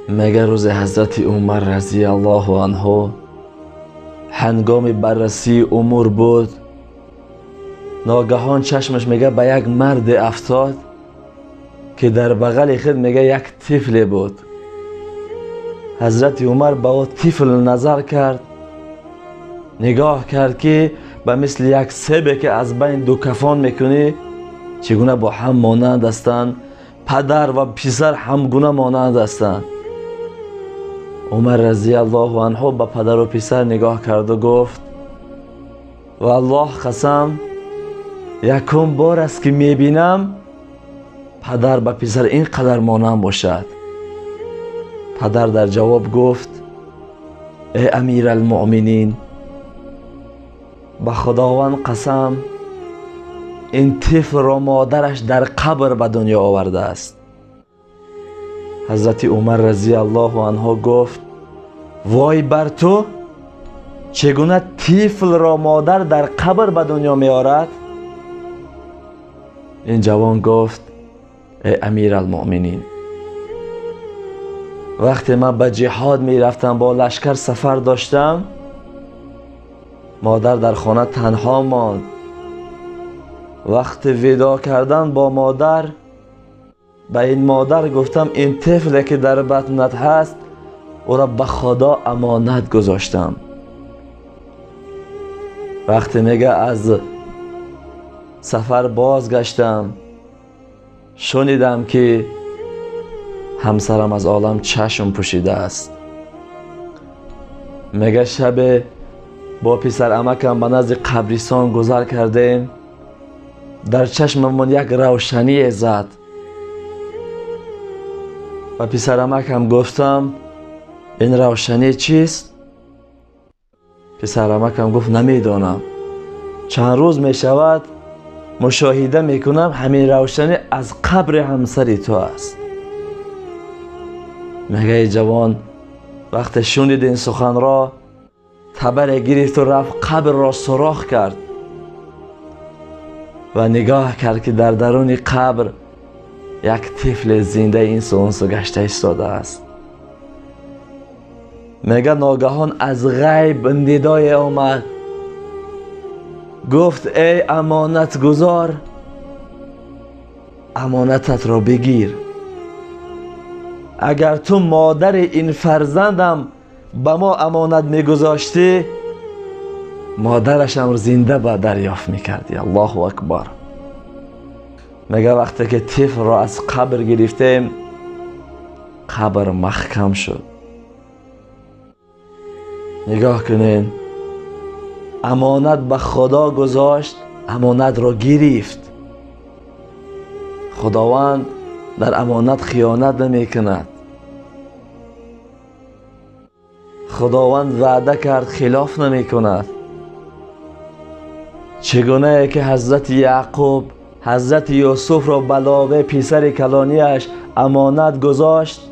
مگر روز حضرت عمر رضی الله عنه هنگام بررسی امور بود، ناگهان چشمش میگه به یک مرد افتاد که در بغل خود میگه یک طفل بود. حضرت عمر به او طفل نظر کرد، نگاه کرد که به مثل یک سیبی که از بین دو کفان میکنی چگونه با هم مانند هستند، پدر و پسر همگونه مانند هستند. عمر رضی الله عنه به پدر و پسر نگاه کرد و گفت و الله قسم یکم بار است که میبینم پدر به پسر اینقدر مانند باشد. پدر در جواب گفت ای امیر المؤمنین، به خداوند قسم این طفل را مادرش در قبر به دنیا آورده است. حضرت عمر رضی الله عنه گفت وای بر تو، چگونه طفل را مادر در قبر به دنیا می آورد؟ این جوان گفت ای امیر المؤمنین، وقتی من به جهاد می رفتم، با لشکر سفر داشتم، مادر در خانه تنها ماند. وقت ودا کردن با مادر، به این مادر گفتم این طفلی که در بطنت هست او را به خدا امانت گذاشتم. وقتی میگه از سفر بازگشتم، شنیدم که همسرم از عالم چشم پوشیده است. میگه شب با پسر عمکم به نزد قبرستان گذر کردیم، در چشممون یک روشنی زد. و پسر عمکم گفتم این روشنی چیست؟ پسر عمکم گفت نمیدانم، چند روز می شود مشاهده میکنم همین روشنی از قبر همسر تو است. میگه جوان وقت شنید این سخن را، تبر گرفت و رفت قبر را سوراخ کرد و نگاه کرد که در درون قبر یک طفل زنده اینس و اونس گشته ایستاده است. میگه ناگهان از غیب ندای آمد، گفت ای امانت گذار، امانتت را بگیر. اگر تو مادر این فرزندم به ما امانت میگذاشتی، مادرشم زنده به دریافت میکردی. الله اکبر. میگه وقتی که طفل را از قبر گرفتیم، قبر محکم شد. نگاه کنین، امانت به خدا گذاشت، امانت را گرفت. خداوند در امانت خیانت نمی کند. خداوند وعده کرد خلاف نمی کند. چگونه که حضرت یعقوب حضرت یوسف را بلاوه پسر کلانیش امانت گذاشت،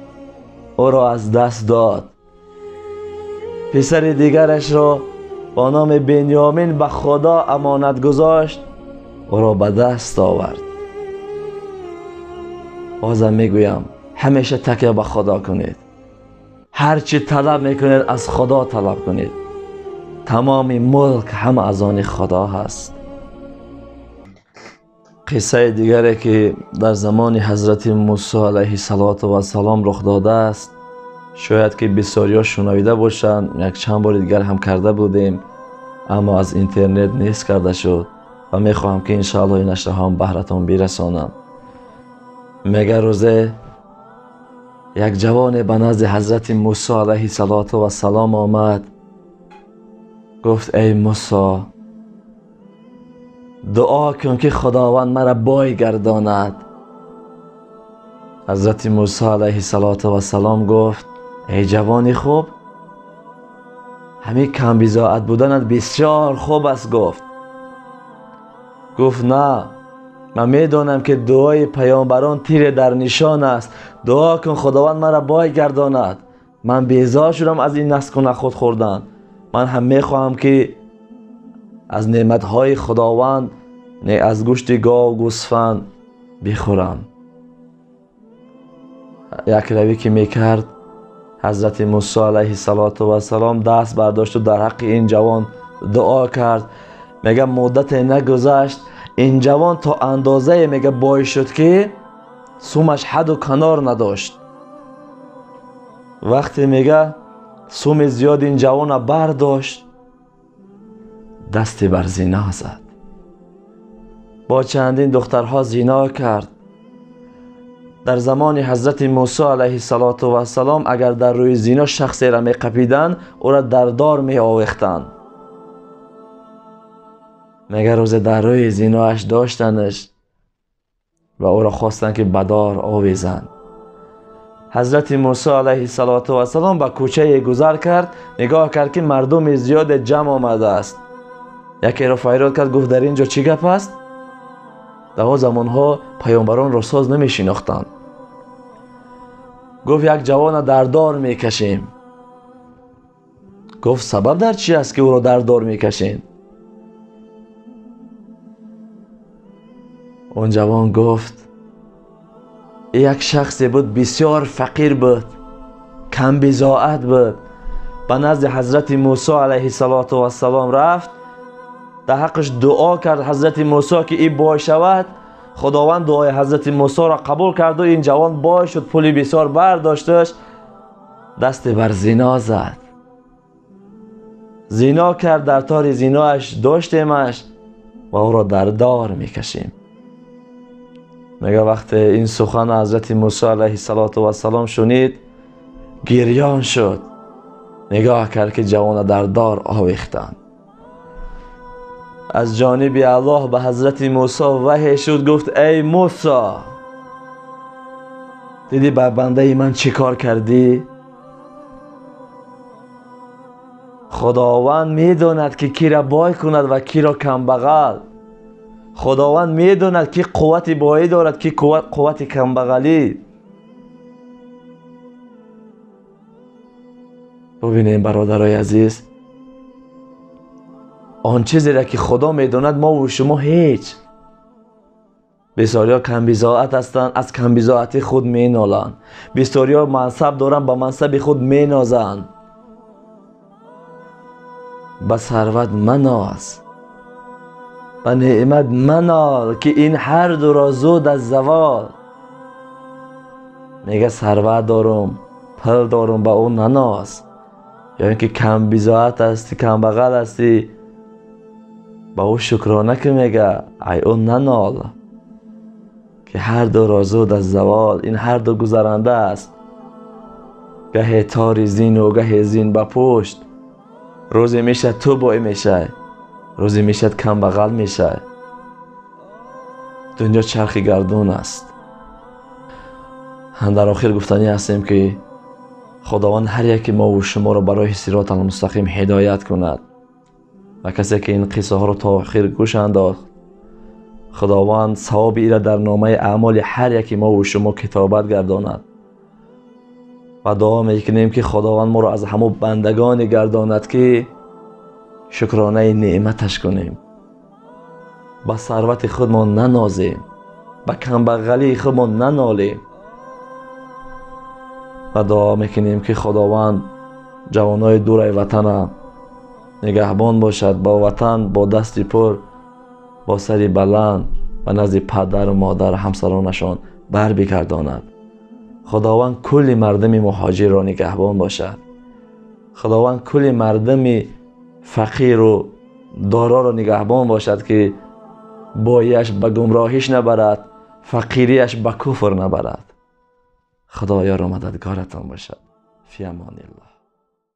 او را از دست داد. پسر دیگرش را با نام بنیامین به خدا امانت گذاشت، او را به دست آورد. بازم میگویم همیشه تکیه به خدا کنید. هر چی طلب میکنید از خدا طلب کنید. تمام ملک هم از آن خدا هست. قصه دیگری که در زمان حضرت موسی علیه السلام رخ داده است، شاید که بسیاریا شنیده باشند، یک چند بار دیگر هم کرده بودیم اما از اینترنت نیست کرده شد و میخواهم که انشاءالله این نشر هم بهرتان برسانم. میگه روزه یک جوان به نزد حضرت موسی علیه السلام آمد، گفت ای موسی، دعا کن که خداوند مرا بای گرداند. حضرت موسی علیه السلام گفت ای جوانی خوب، همین کم بضاعت بودنت بسیار خوب است. گفت نه، من میدانم که دعای پیامبران تیر در نشان است. دعا کن خداوند مرا بای گرداند. من بیزار شدم از این نسک و نخود خوردن. من هم میخواهم که از نعمتهای خداوند، از گوشت گاو و گوسفند بخورم. یک روی که میکرد حضرت موسی علیه السلام دست برداشت و در حق این جوان دعا کرد. میگه مدت نگذشت این جوان تا اندازه میگه بای شد که سومش حد و کنار نداشت. وقتی میگه سوم زیاد این جوان برداشت دستی بر زنا زد، با چندین دخترها زنا کرد. در زمان حضرت موسی علیه السلام اگر در روی زنا شخصی را می قپیدن او را در دار می آویختن. مگر روز در روی زناش داشتنش و او را خواستن که بدار آویزند. حضرت موسی علیه السلام به کوچه گذر کرد، نگاه کرد که مردم زیاد جمع آمده است. یکی را فریاد کرد، گفت در اینجا چی گپ است؟ در آن زمانها پیامبران را ساز نمی شناختند. گفت یک جوان در دار می کشیم. گفت سبب در چی است که او را در دار می کشین؟ اون جوان گفت یک شخصی بود بسیار فقیر بود، کم بضاعت بود. به نزد حضرت موسی علیه السلام رفت، در حقش دعا کرد حضرت موسی که این بای شود. خداوند دعای حضرت موسی را قبول کرد و این جوان بای شد، پولی بسیار برداشتش، دست بر زنا زد، زنا کرد. در تار زناش داشتیمش و او را در دار میکشیم. میگه وقتی این سخن حضرت موسی علیه السلام شنید گریان شد، نگاه کرد که جوان در دار آویختند. از جانب الله به حضرت موسی وحی شد، گفت ای موسی دیدی بر بنده من چی کار کردی؟ خداوند میداند که کی را بای کند و کی را کم بغل. خداوند میداند که قوت بایی دارد که قوت کم بغلی. ببینیم برادرای عزیز، آن چیزی را که خدا میداند ما و شما هیچ. بسیاریا کم بضاعت هستند، از کم بضاعتی خود مینالند. بسیاریا منصب دارند، با منصب خود مینازند. به ثروت مناز، به نعمت منال که این هر دو را زود از زوال. میگه ثروت دارم، پول دارم، به اون نناز. یا اینکه کم بضاعت هستی، کم بغل هستی، با او شکرانه که میگه ای اون ننال که هر دو را زود از زوال. این هر دو گذرنده است، گه تاری زین و گه زین به پشت. روزی میشه تو بای میشه، روزی میشه کم بغل میشه. دنیا چرخ گردون است. در آخر گفتنی هستیم که خداوند هر یکی ما و شما را برای صراط المستقیم هدایت کند و کسی که این قصه ها را تا آخر گوش انداخت خداوند ثواب ای را در نامه اعمال هر یکی ما و شما کتابت گرداند. و دعا میکنیم که خداوند ما را از همه بندگان گرداند که شکرانه نعمتش کنیم، با ثروت خودمان ننازیم، با کم بغلی خودمان ننالیم. و دعا میکنیم که خداوند جوانای دور وطن نگهبان باشد، با وطن با دستی پر، با سری بلند و نزد پدر و مادر همسرانشان بر بگرداند. خداوند کل مردم مهاجر را نگهبان باشد. خداوند کل مردم فقیر و دارا را نگهبان باشد که بایش به گمراهیش نبرد، فقیریش به کفر نبرد. خدایا را مددگارتان باشد. فی امان الله.